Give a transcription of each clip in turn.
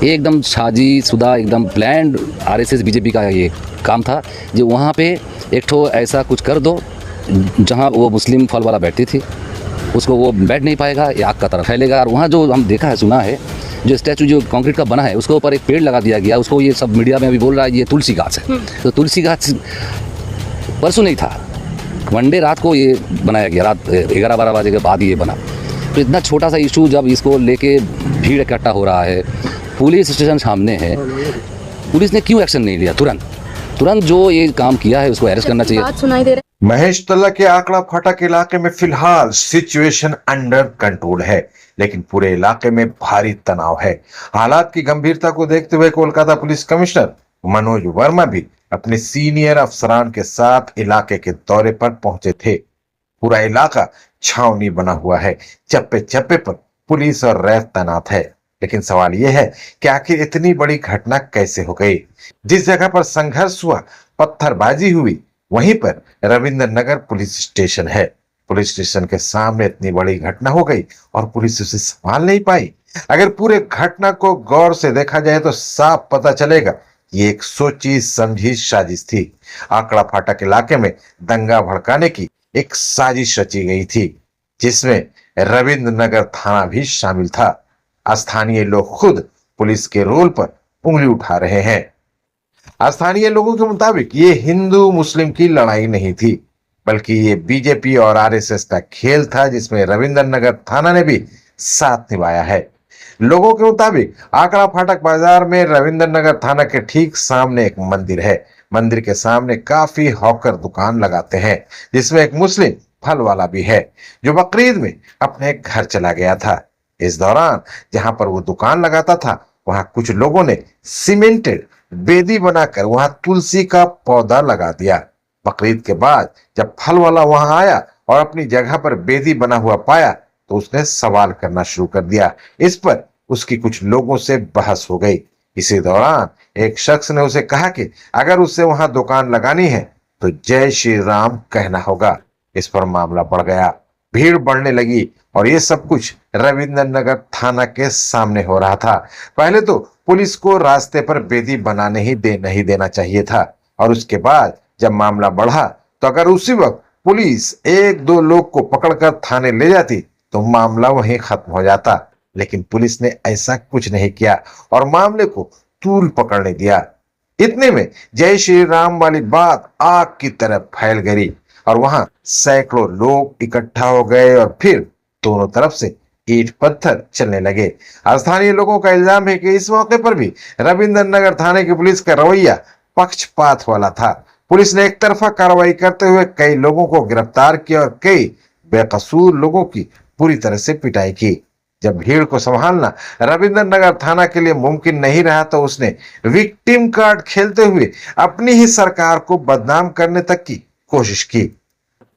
ये एकदम साजिशुदा एकदम प्लान्ड आरएसएस बीजेपी का ये काम था जो वहाँ पे एक ठो ऐसा कुछ कर दो जहाँ वो मुस्लिम फल वाला बैठती थी, उसको वो बैठ नहीं पाएगा, ये आग का तरह फैलेगा। और वहाँ जो हम देखा है सुना है, जो स्टैचू जो कंक्रीट का बना है उसके ऊपर एक पेड़ लगा दिया गया, उसको ये सब मीडिया में अभी बोल रहा है ये तुलसी गाछ है। तो तुलसी गाछ परसों नहीं था, मंडे रात को ये बनाया गया, रात 11-12 बजे के बाद ये बना। तो इतना छोटा सा इशू जब इसको लेके भीड़ इकट्ठा हो रहा है, पुलिस स्टेशन सामने है, पुलिस ने क्यों एक्शन नहीं लिया? तुरंत जो ये काम किया है उसको अरेस्ट करना चाहिए। बात सुनाई दे रही महेश तल्ला के आकड़ा फाटक इलाके में फिलहाल सिचुएशन अंडर कंट्रोल है, लेकिन पूरे इलाके में भारी तनाव है। हालात की गंभीरता को देखते हुए कोलकाता पुलिस कमिश्नर मनोज वर्मा भी अपने सीनियर अफसरान के साथ इलाके के दौरे पर पहुंचे थे। पूरा इलाका छावनी बना हुआ है, चप्पे चप्पे पर पुलिस और रैफ तैनात है। लेकिन सवाल यह है कि आखिर इतनी बड़ी घटना कैसे हो गई? जिस जगह पर संघर्ष हुआ, पत्थरबाजी हुई, वहीं पर रविंद्र नगर पुलिस स्टेशन है। पुलिस स्टेशन के सामने इतनी बड़ी घटना हो गई और पुलिस उसे संभाल नहीं पाई। अगर पूरे घटना को गौर से देखा जाए तो साफ पता चलेगा ये एक सोची समझी साजिश थी। आकड़ा फाटक इलाके में दंगा भड़काने की एक साजिश रची गई थी, जिसमें रविंद्र नगर थाना भी शामिल था। स्थानीय लोग खुद पुलिस के रोल पर उंगली उठा रहे हैं। स्थानीय लोगों के मुताबिक ये हिंदू मुस्लिम की लड़ाई नहीं थी, बल्कि ये बीजेपी और आरएसएस का खेल था, जिसमें रविंद्र नगर थाना ने भी साथ निभाया है। लोगों के मुताबिक आकड़ा फाटक बाजार में रविंद्र नगर थाना के ठीक सामने एक मंदिर है। मंदिर के सामने काफी हॉकर दुकान लगाते हैं, जिसमें एक मुस्लिम फल वाला भी है, जो बकरीद में अपने घर चला गया था। इस दौरान जहां पर वो दुकान लगाता था, वहां कुछ लोगों ने सीमेंटेड बेदी बनाकर वहां तुलसी का पौधा लगा दिया। बकरीद के बाद जब फल वाला वहां आया और अपनी जगह पर बेदी बना हुआ पाया, तो उसने सवाल करना शुरू कर दिया। इस पर उसकी कुछ लोगों से बहस हो गई। इसी दौरान एक शख्स ने उसे कहा कि अगर उसे वहां दुकान लगानी है तो जय श्री राम कहना होगा। इस पर मामला बढ़ गया, भीड़ बढ़ने लगी और ये सब कुछ रविंद्र नगर थाना के सामने हो रहा था। पहले तो पुलिस को रास्ते पर बेदी बनाने ही नहीं देना चाहिए था, और उसके बाद जब मामला बढ़ा तो अगर उसी वक्त पुलिस 1-2 लोग को पकड़कर थाने ले जाती तो मामला वहीं खत्म हो जाता। लेकिन पुलिस ने ऐसा कुछ नहीं किया और मामले को तूल पकड़ने दिया। इतने में जय श्री राम वाली बात आग की तरह फैल गई और वहां सैकड़ों लोग इकट्ठा हो गए और फिर दोनों तरफ से ईंट पत्थर चलने लगे। स्थानीय लोगों का इल्जाम है कि इस मौके पर भी रविंद्र नगर थाने की पुलिस का रवैया पक्षपात वाला था। पुलिस ने एक तरफा कार्रवाई करते हुए कई लोगों को गिरफ्तार किया और कई बेकसूर लोगों की पूरी तरह से पिटाई की। जब भीड़ को संभालना रविंद्र नगर थाना के लिए मुमकिन नहीं रहा तो उसने विक्टिम कार्ड खेलते हुए अपनी ही सरकार को बदनाम करने तक की कोशिश की।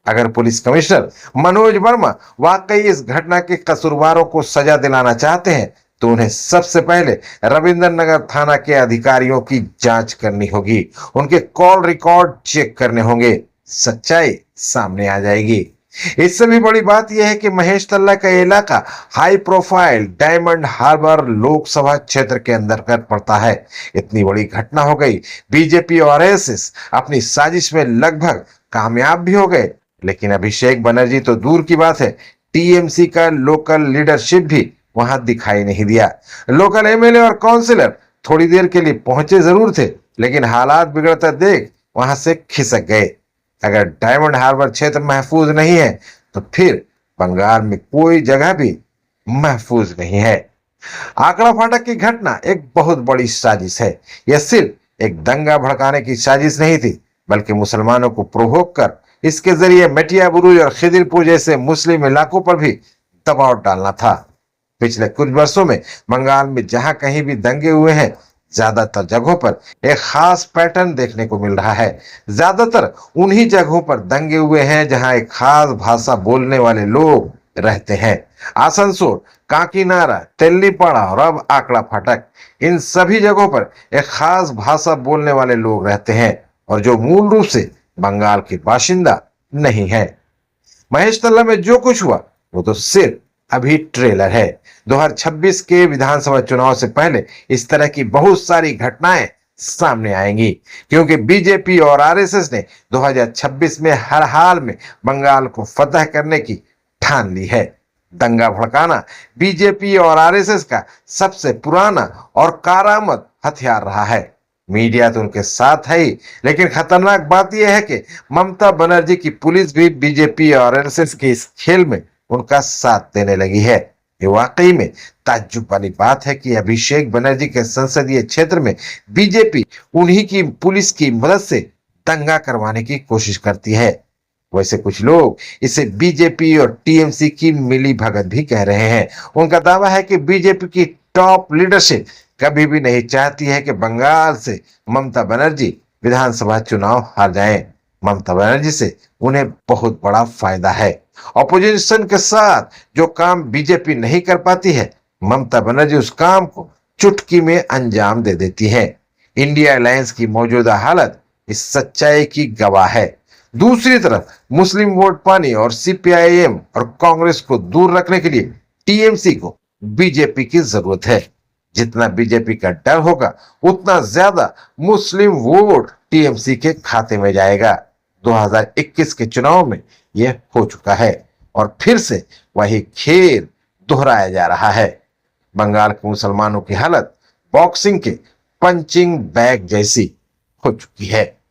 अगर पुलिस कमिश्नर मनोज वर्मा वाकई इस घटना के कसूरवारों को सजा दिलाना चाहते हैं तो उन्हें सबसे पहले रविंद्र नगर थाना के अधिकारियों की जांच करनी होगी, उनके कॉल रिकॉर्ड चेक करने होंगे, सच्चाई सामने आ जाएगी। इससे भी बड़ी बात यह है कि महेश तल्ला का इलाका हाई प्रोफाइल डायमंड हार्बर लोकसभा क्षेत्र के अंतर्गत पड़ता है। इतनी बड़ी घटना हो गई, बीजेपी और आरएसएस अपनी साजिश में लगभग कामयाब भी हो गए, लेकिन अभिषेक बनर्जी तो दूर की बात है, टीएमसी का लोकल लीडरशिप भी वहां दिखाई नहीं दिया। लोकल एमएलए और काउंसिलर थोड़ी देर के लिए पहुंचे जरूर थे, लेकिन हालात बिगड़ता देख वहां से खिसक गए। अगर डायमंड हार्बर क्षेत्र महफूज नहीं है तो फिर बंगाल में कोई जगह भी महफूज नहीं है। आकड़ा फाटक की घटना एक बहुत बड़ी साजिश है। यह सिर्फ एक दंगा भड़काने की साजिश नहीं थी, बल्कि मुसलमानों को प्रोवोक कर इसके जरिए मेटिया बुरुज और खिदिरपुर जैसे मुस्लिम इलाकों पर भी दबाव डालना था। पिछले कुछ वर्षों में बंगाल में जहां कहीं भी दंगे हुए हैं, ज्यादातर जगहों पर एक खास पैटर्न देखने को मिल रहा है। ज्यादातर उन्हीं जगहों पर दंगे हुए हैं जहां एक खास भाषा बोलने वाले लोग रहते हैं। आसनसोल, काकीनाडा, तेल्लीपाड़ा और अब आकड़ा फाटक, इन सभी जगहों पर एक खास भाषा बोलने वाले लोग रहते हैं और जो मूल रूप से बंगाल के बाशिंदा नहीं है। महेश तल्ला में जो कुछ हुआ वो तो सिर्फ अभी ट्रेलर है। 2026 के विधानसभा चुनाव से पहले इस तरह की बहुत सारी घटनाएं सामने आएंगी, क्योंकि बीजेपी और आरएसएस ने 2026 में हर हाल में बंगाल को फतह करने की ठान ली है। दंगा भड़काना बीजेपी और आरएसएस का सबसे पुराना और कारामद हथियार रहा है। मीडिया तो उनके साथ है ही, लेकिन खतरनाक बात यह है कि ममता बनर्जी की पुलिस भी बीजेपी और आरएसएस के इस खेल में उनका साथ देने लगी है। ये वाकई में ताज्जुब वाली बात है कि अभिषेक बनर्जी के संसदीय क्षेत्र में बीजेपी उन्हीं की पुलिस की मदद से दंगा करवाने की कोशिश करती है। वैसे कुछ लोग इसे बीजेपी और टीएमसी की मिली भगत भी कह रहे हैं। उनका दावा है कि बीजेपी की टॉप लीडरशिप कभी भी नहीं चाहती है कि बंगाल से ममता बनर्जी विधानसभा चुनाव हार जाएं। ममता बनर्जी से उन्हें बहुत बड़ा फायदा है। ऑपोजिशन के साथ जो काम बीजेपी नहीं कर पाती है, ममता बनर्जी उस काम को चुटकी में अंजाम दे देती है। इंडिया अलायंस की मौजूदा हालत इस सच्चाई की गवाह है। दूसरी तरफ मुस्लिम वोट पाने और सीपीआईएम और कांग्रेस को दूर रखने के लिए टीएमसी को बीजेपी की जरूरत है। जितना बीजेपी का डर होगा, उतना ज्यादा मुस्लिम वोट टीएमसी के खाते में जाएगा। 2021 के चुनाव में यह हो चुका है और फिर से वही खेल दोहराया जा रहा है। बंगाल के मुसलमानों की हालत बॉक्सिंग के पंचिंग बैग जैसी हो चुकी है।